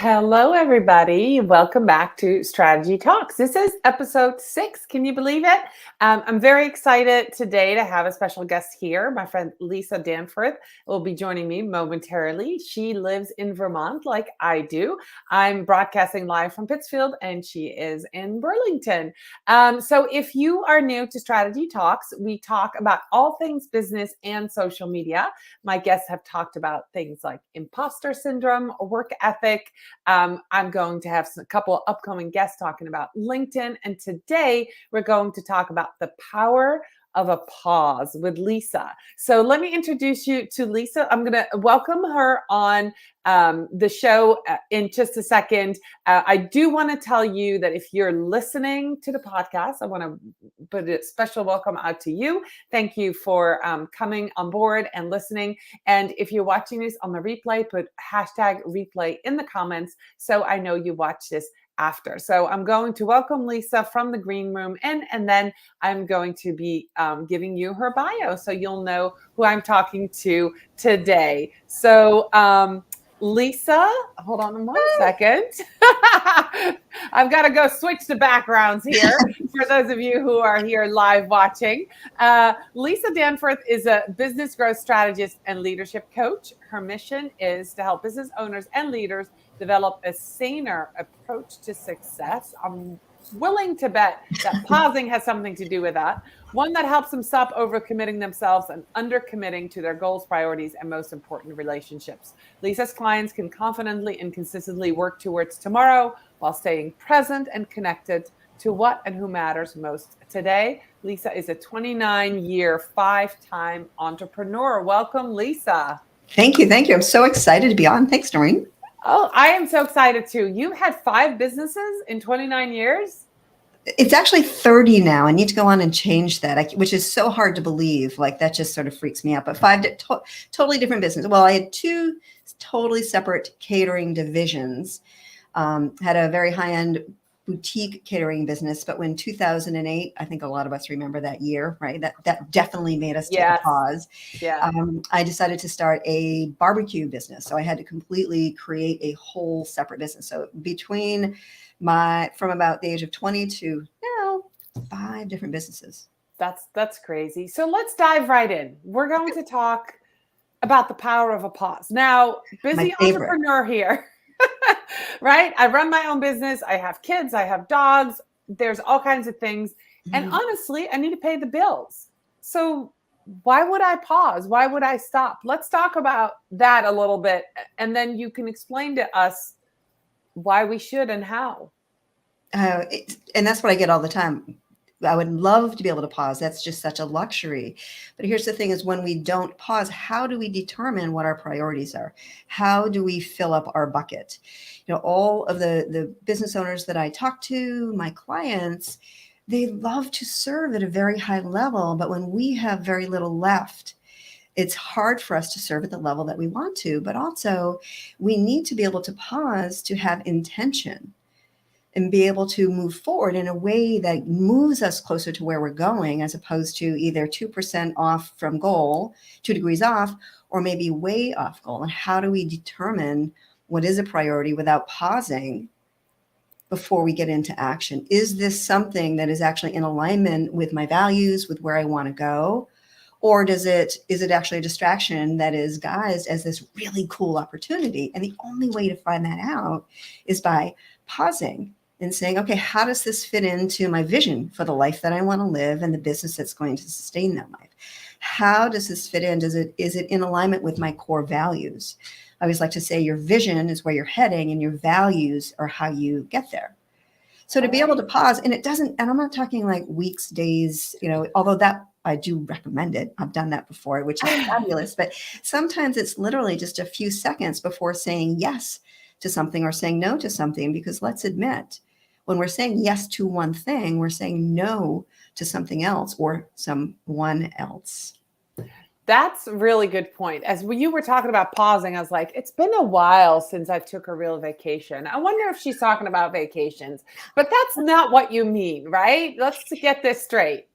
Hello, everybody. Welcome back to Strategy Talks. This is episode 6. Can you believe it? I'm very excited today to have a special guest here. My friend Lisa Danforth will be joining me momentarily. She lives in Vermont like I do. I'm broadcasting live from Pittsfield and she is in Burlington. So if you are new to Strategy Talks, we talk about all things business and social media. My guests have talked about things like imposter syndrome, work ethic. I'm going to have a couple upcoming guests talking about LinkedIn. And today we're going to talk about the power of a pause with Lisa. So let me introduce you to Lisa. I'm going to welcome her on the show in just a second. I do want to tell you that if you're listening to the podcast, I want to put a special welcome out to you. Thank you for coming on board and listening. And if you're watching this on the replay, put hashtag replay in the comments so I know you watch this after. So I'm going to welcome Lisa from the green room and then I'm going to be giving you her bio so you'll know who I'm talking to today. So Lisa, hold on one second. I've got to go switch the backgrounds here for those of you who are here live watching. Lisa Danforth is a business growth strategist and leadership coach. Her mission is to help business owners and leaders develop a saner approach to success. I'm willing to bet that pausing has something to do with that. One that helps them stop overcommitting themselves and undercommitting to their goals, priorities, and most important relationships. Lisa's clients can confidently and consistently work towards tomorrow while staying present and connected to what and who matters most today. Lisa is a 29-year, 5-time entrepreneur. Welcome, Lisa. Thank you. I'm so excited to be on. Thanks, Dorien. Oh, I am so excited too. You had 5 businesses in 29 years? It's actually 30 now. I need to go on and change that, which is so hard to believe. Like that just sort of freaks me out. But 5 totally different businesses. Well, I had 2 totally separate catering divisions. Had a very high-end boutique catering business. But when 2008, I think a lot of us remember that year, right? That definitely made us take a pause. Yeah. I decided to start a barbecue business. So I had to completely create a whole separate business. So from about the age of 20 to now, 5 different businesses. That's crazy. So let's dive right in. We're going to talk about the power of a pause. Now, busy entrepreneur here. Right? I run my own business. I have kids. I have dogs. There's all kinds of things. And honestly, I need to pay the bills. So why would I pause? Why would I stop? Let's talk about that a little bit. And then you can explain to us why we should and how. And that's what I get all the time. I would love to be able to pause. That's just such a luxury. But here's the thing is when we don't pause, how do we determine what our priorities are? How do we fill up our bucket? All of the business owners that I talk to, my clients, they love to serve at a very high level. But when we have very little left, it's hard for us to serve at the level that we want to. But also, we need to be able to pause to have intention and be able to move forward in a way that moves us closer to where we're going, as opposed to either 2% off from goal, 2 degrees off, or maybe way off goal. And how do we determine what is a priority without pausing before we get into action? Is this something that is actually in alignment with my values, with where I want to go? Or is it actually a distraction that is guised as this really cool opportunity? And the only way to find that out is by pausing and saying, okay, how does this fit into my vision for the life that I want to live and the business that's going to sustain that life? How does this fit in? Is it in alignment with my core values? I always like to say your vision is where you're heading and your values are how you get there. So to be able to pause, and I'm not talking like weeks, days, although that I do recommend it. I've done that before, which is fabulous. But sometimes it's literally just a few seconds before saying yes to something or saying no to something, because let's admit, when we're saying yes to one thing, we're saying no to something else or someone else. That's a really good point. As you were talking about pausing, I was like, it's been a while since I took a real vacation. I wonder if she's talking about vacations, but that's not what you mean, right? Let's get this straight.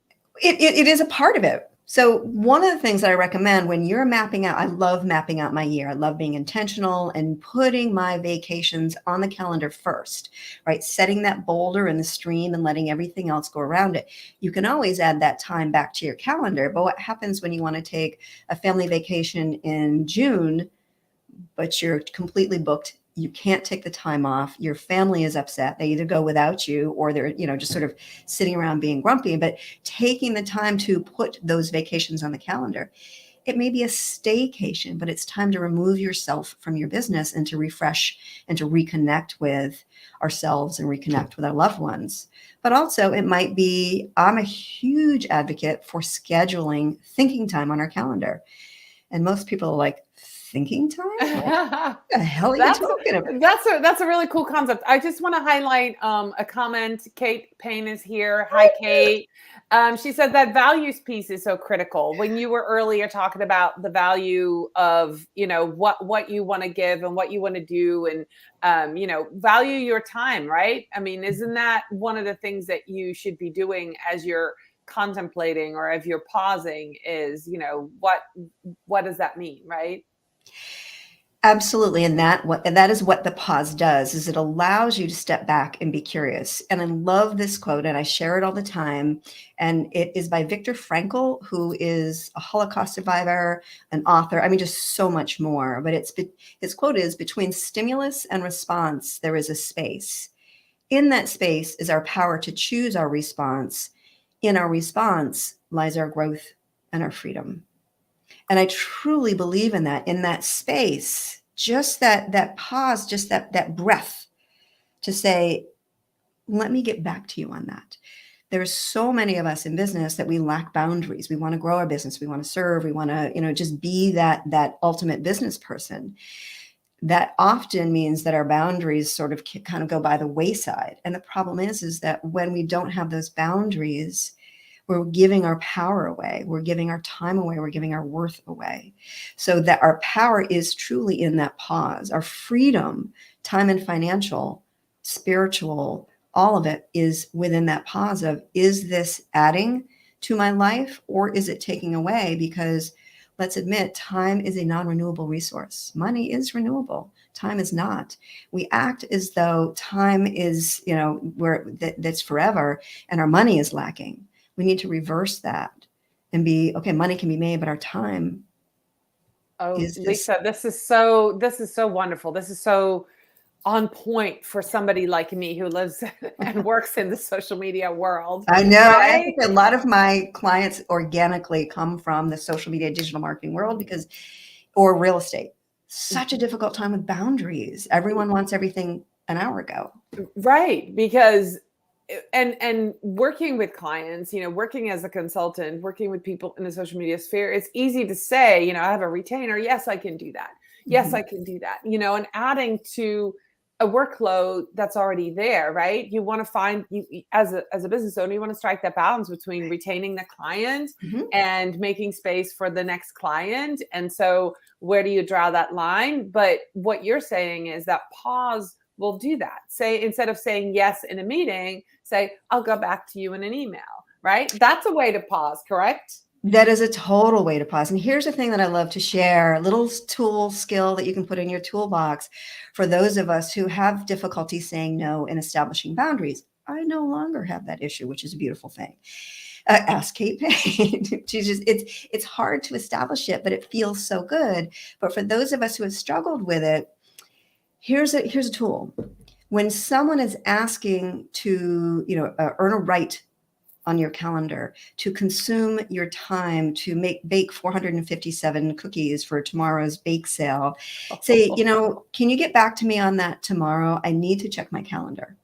It is a part of it. So one of the things that I recommend when you're mapping out, I love mapping out my year. I love being intentional and putting my vacations on the calendar first, right? Setting that boulder in the stream and letting everything else go around it. You can always add that time back to your calendar. But what happens when you want to take a family vacation in June, but you're completely booked? You can't take the time off. Your family is upset. They either go without you or they're, just sort of sitting around being grumpy. But taking the time to put those vacations on the calendar, it may be a staycation, but it's time to remove yourself from your business and to refresh and to reconnect with ourselves and reconnect with our loved ones. But also it might be, I'm a huge advocate for scheduling thinking time on our calendar. And most people are like, thinking time? What the hell are you talking about? That's a really cool concept. I just want to highlight a comment. Kate Payne is here. Hi, Kate. She said that values piece is so critical. When you were earlier talking about the value of, what you want to give and what you want to do and, value your time, right? I mean, isn't that one of the things that you should be doing as you're contemplating or if you're pausing is, what does that mean, right? Absolutely. And that is what the pause does, is it allows you to step back and be curious. And I love this quote and I share it all the time. And it is by Viktor Frankl, who is a Holocaust survivor, an author. I mean, just so much more. But his quote is, between stimulus and response, there is a space. In that space is our power to choose our response. In our response lies our growth and our freedom. And I truly believe in that space, just that pause, just that breath to say, let me get back to you on that. There's so many of us in business that we lack boundaries. We want to grow our business. We want to serve. We want to, just be that ultimate business person. That often means that our boundaries sort of kind of go by the wayside. And the problem is that when we don't have those boundaries, we're giving our power away. We're giving our time away. We're giving our worth away. So that our power is truly in that pause. Our freedom, time and financial, spiritual, all of it is within that pause of, is this adding to my life or is it taking away? Because let's admit, time is a non-renewable resource. Money is renewable. Time is not. We act as though time is, that's forever and our money is lacking. We need to reverse that and be, okay, money can be made, but our time is Lisa, this is so wonderful. This is so on point for somebody like me who lives and works in the social media world. I know. Right? I think a lot of my clients organically come from the social media digital marketing world or real estate. Such a difficult time with boundaries. Everyone wants everything an hour ago. Right. Because and working with clients, working as a consultant, working with people in the social media sphere, it's easy to say, I have a retainer. Yes, I can do that. Yes, I can do that. And adding to a workload that's already there, right? You want to find, you as a business owner, you want to strike that balance between retaining the client and making space for the next client. And so where do you draw that line? But what you're saying is that pause will do that. Say, instead of saying yes in a meeting, say, I'll go back to you in an email, right? That's a way to pause, correct? That is a total way to pause. And here's the thing that I love to share, a little tool skill that you can put in your toolbox for those of us who have difficulty saying no and establishing boundaries. I no longer have that issue, which is a beautiful thing. Ask Kate Payne. It's hard to establish it, but it feels so good. But for those of us who have struggled with it, here's a tool. When someone is asking to, earn a right on your calendar, to consume your time, to bake 457 cookies for tomorrow's bake sale, say, can you get back to me on that tomorrow? I need to check my calendar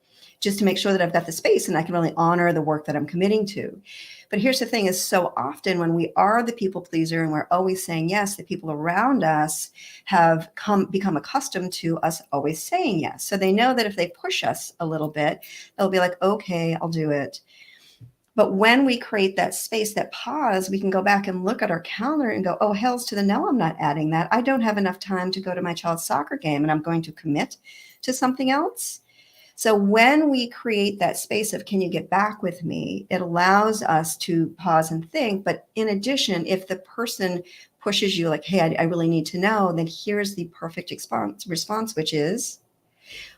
just to make sure that I've got the space and I can really honor the work that I'm committing to. But here's the thing, is so often when we are the people pleaser and we're always saying yes, the people around us have become accustomed to us always saying yes. So they know that if they push us a little bit, they'll be like, okay, I'll do it. But when we create that space, that pause, we can go back and look at our calendar and go, oh, hells to the no, I'm not adding that. I don't have enough time to go to my child's soccer game and I'm going to commit to something else. So when we create that space of, can you get back with me? It allows us to pause and think. But in addition, if the person pushes you like, hey, I really need to know, then here's the perfect response, which is,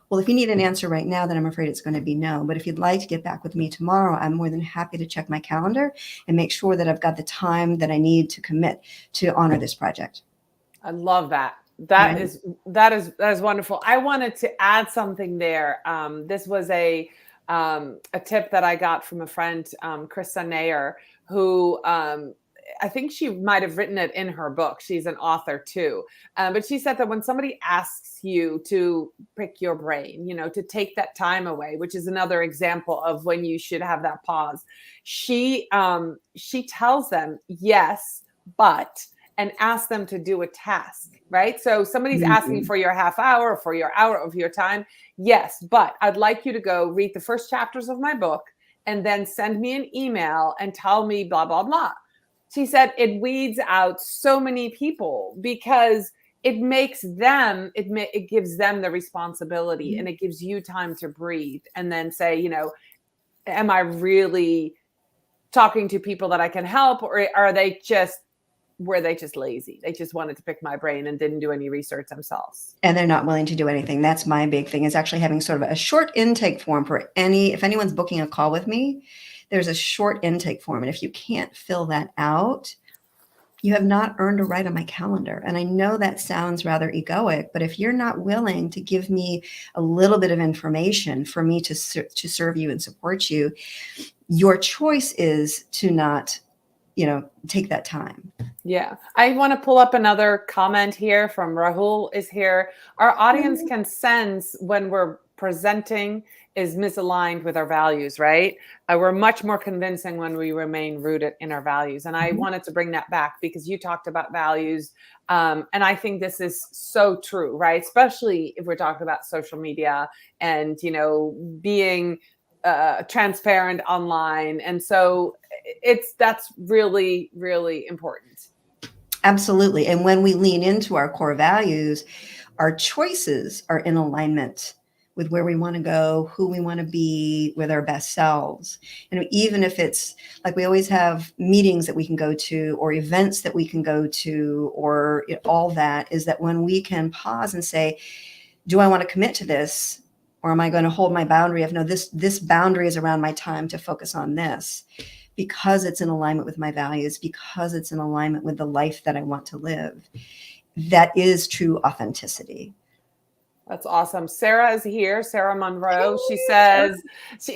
well, if you need an answer right now, then I'm afraid it's going to be no. But if you'd like to get back with me tomorrow, I'm more than happy to check my calendar and make sure that I've got the time that I need to commit to honor this project. I love that. That is wonderful. I wanted to add something there. This was a tip that I got from a friend, Krista Nair, who I think she might have written it in her book. She's an author too. But she said that when somebody asks you to pick your brain, to take that time away, which is another example of when you should have that pause, she tells them yes, but, and ask them to do a task, right? So somebody's asking for your half hour, for your hour of your time. Yes, but I'd like you to go read the first chapters of my book and then send me an email and tell me blah, blah, blah. She said it weeds out so many people because it makes them, it gives them the responsibility and it gives you time to breathe and then say, am I really talking to people that I can help, or were they just lazy? They just wanted to pick my brain and didn't do any research themselves. And they're not willing to do anything. That's my big thing, is actually having sort of a short intake form for if anyone's booking a call with me, there's a short intake form. And if you can't fill that out, you have not earned a right on my calendar. And I know that sounds rather egoic, but if you're not willing to give me a little bit of information for me to serve you and support you, your choice is to not, take that time. Yeah. I want to pull up another comment here from Rahul is here. Our audience can sense when we're presenting is misaligned with our values, right? We're much more convincing when we remain rooted in our values. And I wanted to bring that back because you talked about values. And I think this is so true, right? Especially if we're talking about social media and, being transparent online. And so that's really, really important. Absolutely. And when we lean into our core values, our choices are in alignment with where we want to go, who we want to be, with our best selves. And even if it's like, we always have meetings that we can go to or events that we can go to, or all that, is that when we can pause and say, do I want to commit to this? Or am I going to hold my boundary of, no, this boundary is around my time to focus on this, because it's in alignment with my values, because it's in alignment with the life that I want to live. That is true authenticity. That's awesome. Sarah is here. Sarah Monroe. She says,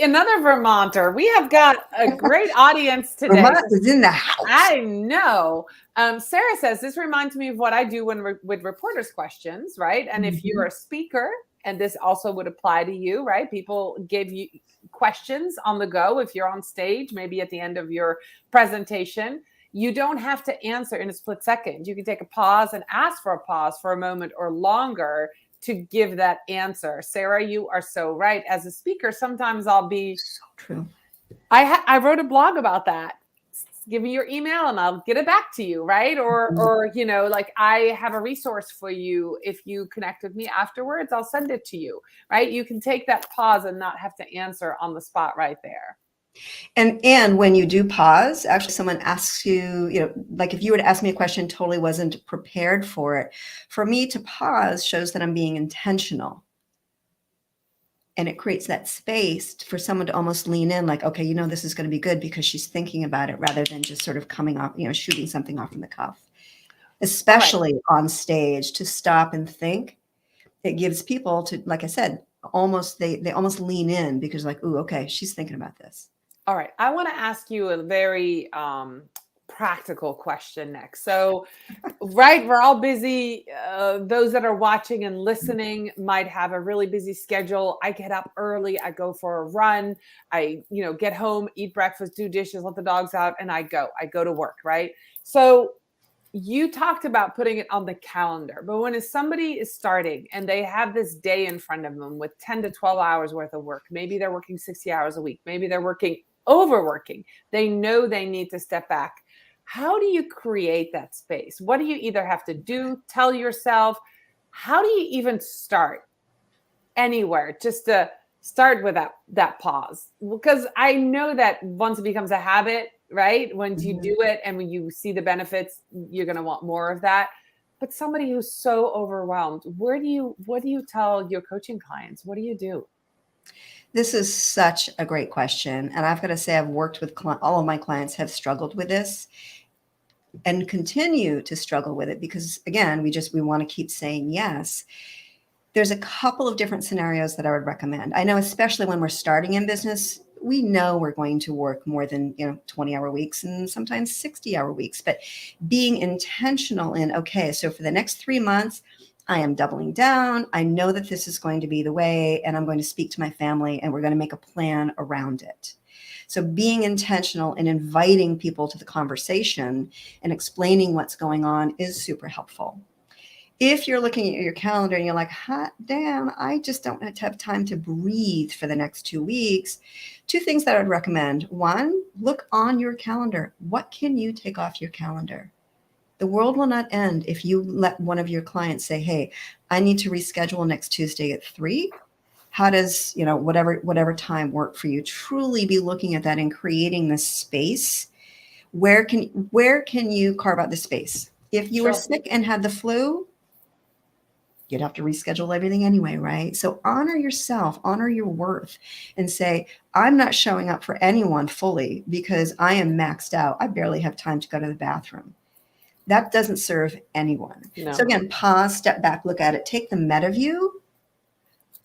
another Vermonter. We have got a great audience today. Vermont is in the house. I know. Sarah says, this reminds me of what I do with reporters' questions, right? And if you're a speaker, and this also would apply to you, right? People give you questions on the go. If you're on stage, maybe at the end of your presentation, you don't have to answer in a split second. You can take a pause and ask for a pause for a moment or longer to give that answer. Sarah, you are so right. As a speaker, sometimes I'll be so true. I wrote a blog about that. Give me your email and I'll get it back to you, right? Or like, I have a resource for you. If you connect with me afterwards, I'll send it to you, right? You can take that pause and not have to answer on the spot right there. And when you do pause, actually someone asks you, like if you were to ask me a question, totally wasn't prepared for it. For me to pause shows that I'm being intentional. And it creates that space for someone to almost lean in, like, okay, this is going to be good because she's thinking about it, rather than just sort of coming off, shooting something off in the cuff. Especially on stage, to stop and think. It gives people to, like I said, they almost lean in because, like, ooh, okay, she's thinking about this. All right. I want to ask you a very practical question next. So, right, we're all busy. Those that are watching and listening might have a really busy schedule. I get up early. I go for a run. I, get home, eat breakfast, do dishes, let the dogs out, and I go to work, right? So you talked about putting it on the calendar, but when somebody is starting and they have this day in front of them with 10 to 12 hours worth of work, maybe they're working 60 hours a week, maybe they're overworking, they know they need to step back. How do you create that space? What do you either have to do, tell yourself? How do you even start anywhere just to start with that pause, because I know that once it becomes a habit, right? Once you do it and when you see the benefits, you're going to want more of that. But somebody who's so overwhelmed, what do you tell your coaching clients? What do you do? This is such a great question. And I've got to say, I've worked with all of my clients have struggled with this and continue to struggle with it because, again, we want to keep saying yes. There's a couple of different scenarios that I would recommend. I know, especially when we're starting in business, we know we're going to work more than 20-hour weeks and sometimes 60-hour weeks, but being intentional in, okay, so for the next 3 months, I am doubling down. I know that this is going to be the way, and I'm going to speak to my family, and we're going to make a plan around it. So being intentional and inviting people to the conversation and explaining what's going on is super helpful. If you're looking at your calendar and you're like, hot damn, I just don't have time to breathe for the next 2 weeks, 2 things that I'd recommend. 1, look on your calendar. What can you take off your calendar? The world will not end if you let one of your clients say, hey, I need to reschedule next Tuesday at 3. How does, whatever time work for you? Truly be looking at that and creating this space. Where can you carve out the space? If you were sick and had the flu, you'd have to reschedule everything anyway, right? So honor yourself, honor your worth, and say, I'm not showing up for anyone fully because I am maxed out. I barely have time to go to the bathroom. That doesn't serve anyone. No. So again, pause, step back, look at it, take the meta view,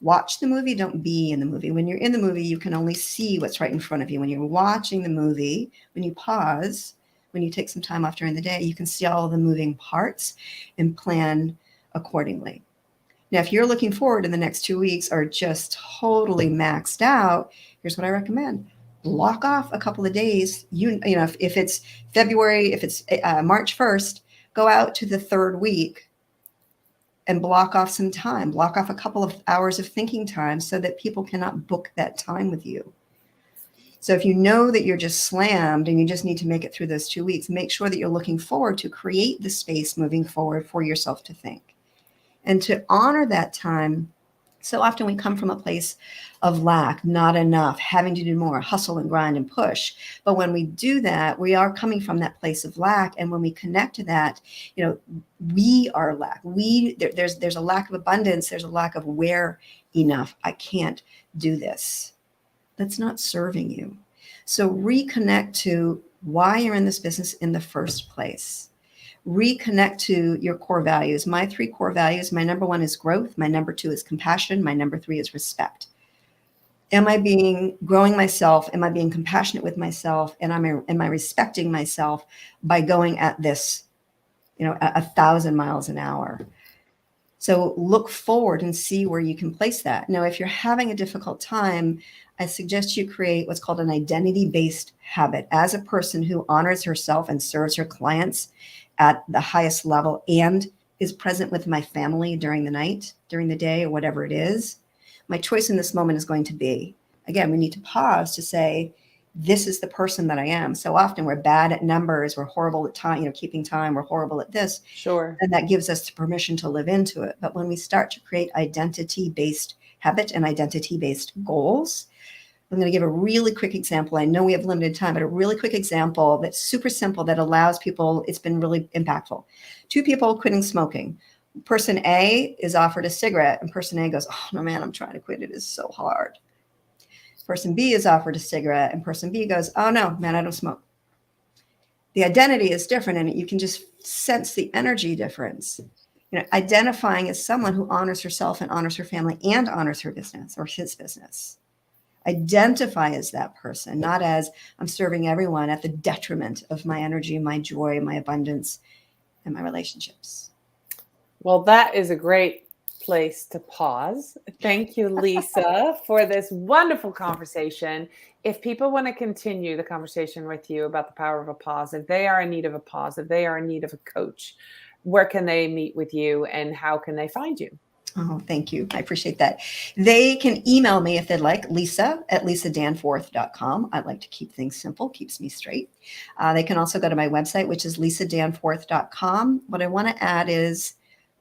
watch the movie, don't be in the movie. When you're in the movie, you can only see what's right in front of you. When you're watching the movie, when you pause, when you take some time off during the day, you can see all the moving parts and plan accordingly. Now, if you're looking forward and the next 2 weeks are just totally maxed out, here's what I recommend. Block off a couple of days. If it's February, if it's March 1st, go out to the 3rd week and block off some time. Block off a couple of hours of thinking time so that people cannot book that time with you. So if you know that you're just slammed and you just need to make it through those 2 weeks, make sure that you're looking forward to create the space moving forward for yourself to think. And to honor that time. So often we come from a place of lack, not enough, having to do more, hustle and grind and push. But when we do that, we are coming from that place of lack. And when we connect to that, we are lack. There's a lack of abundance. There's a lack of where enough. I can't do this. That's not serving you. So reconnect to why you're in this business in the first place. Reconnect to your core values. My 3 core values, my number 1 is growth. My number 2 is compassion. My number 3 is respect. Am I growing myself? Am I being compassionate with myself? And am I respecting myself by going at this, 1,000 miles an hour? So look forward and see where you can place that. Now, if you're having a difficult time, I suggest you create what's called an identity-based habit. As a person who honors herself and serves her clients at the highest level and is present with my family during the night, during the day, or whatever it is, my choice in this moment is going to be, again, we need to pause to say, this is the person that I am. So often we're bad at numbers, we're horrible at time, keeping time, we're horrible at this. Sure. And that gives us the permission to live into it. But when we start to create identity-based habit and identity-based goals, I'm going to give a really quick example. I know we have limited time, but a really quick example that's super simple that allows people, it's been really impactful. 2 people quitting smoking. Person A is offered a cigarette and person A goes, oh no, man, I'm trying to quit. It is so hard. Person B is offered a cigarette and person B goes, oh no, man, I don't smoke. The identity is different and you can just sense the energy difference. Identifying as someone who honors herself and honors her family and honors her business or his business. Identify as that person, not as I'm serving everyone at the detriment of my energy, my joy, my abundance, and my relationships. Well, that is a great place to pause. Thank you, Lisa, for this wonderful conversation. If people want to continue the conversation with you about the power of a pause, if they are in need of a pause, if they are in need of a coach, where can they meet with you and how can they find you? Oh, thank you. I appreciate that. They can email me if they'd like, lisa@lisadanforth.com. I like to keep things simple, keeps me straight. They can also go to my website, which is lisadanforth.com. What I want to add is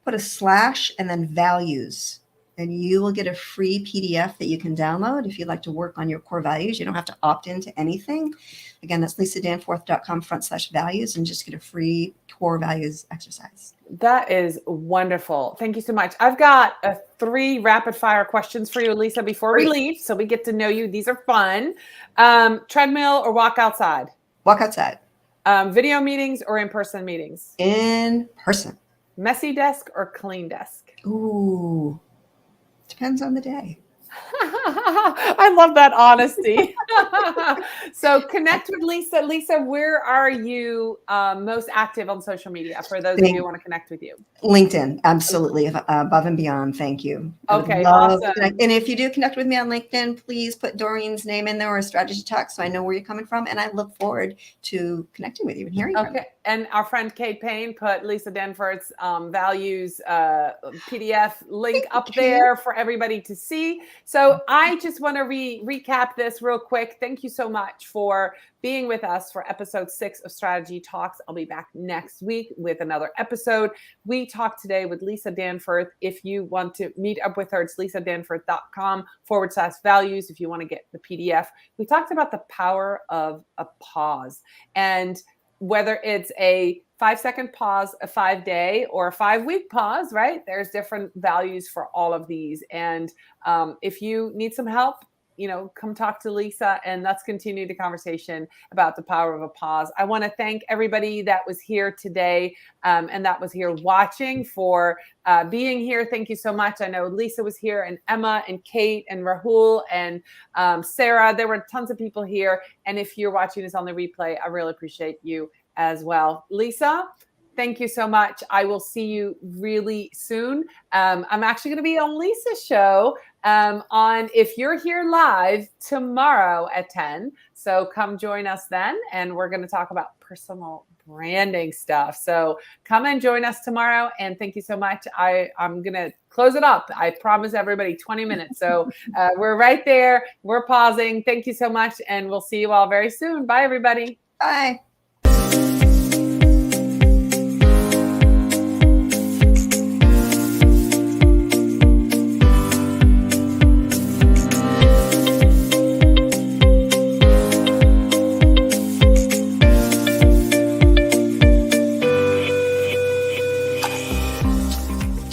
put a slash and then values and you will get a free PDF that you can download if you'd like to work on your core values. You don't have to opt into anything. Again, that's lisadanforth.com/values, and just get a free core values exercise. That is wonderful. Thank you so much. I've got 3 rapid fire questions for you, Lisa, before we leave, so we get to know you. These are fun. Treadmill or walk outside? Walk outside. Video meetings or in-person meetings? In person. Messy desk or clean desk? Ooh, depends on the day. I love that honesty. So connect with Lisa. Lisa, where are you most active on social media for those of you who want to connect with you? LinkedIn, absolutely, above and beyond. Thank you. Okay, awesome. And if you do connect with me on LinkedIn, please put Dorien's name in there or Strategy Talk so I know where you're coming from. And I look forward to connecting with you and hearing from you. And our friend Kate Payne put Lisa Danforth's values PDF link up there for everybody to see. So I just want to recap this real quick. Thank you so much for being with us for episode 6 of Strategy Talks. I'll be back next week with another episode. We talked today with Lisa Danforth. If you want to meet up with her, it's lisadanforth.com/values if you want to get the PDF. We talked about the power of a pause, and whether it's a 5-second pause, a 5-day, or a 5-week pause, right? There's different values for all of these. And if you need some help, come talk to Lisa and let's continue the conversation about the power of a pause. I want to thank everybody that was here today and that was here watching for being here. Thank you so much. I know Lisa was here, and Emma and Kate and Rahul and Sarah. There were tons of people here. And if you're watching this on the replay, I really appreciate you as well. Lisa, thank you so much. I will see you really soon. I'm actually going to be on Lisa's show on If You're Here Live tomorrow at 10. So come join us then. And we're going to talk about personal branding stuff. So come and join us tomorrow. And thank you so much. I'm going to close it up. I promise everybody 20 minutes. So we're right there. We're pausing. Thank you so much. And we'll see you all very soon. Bye, everybody. Bye.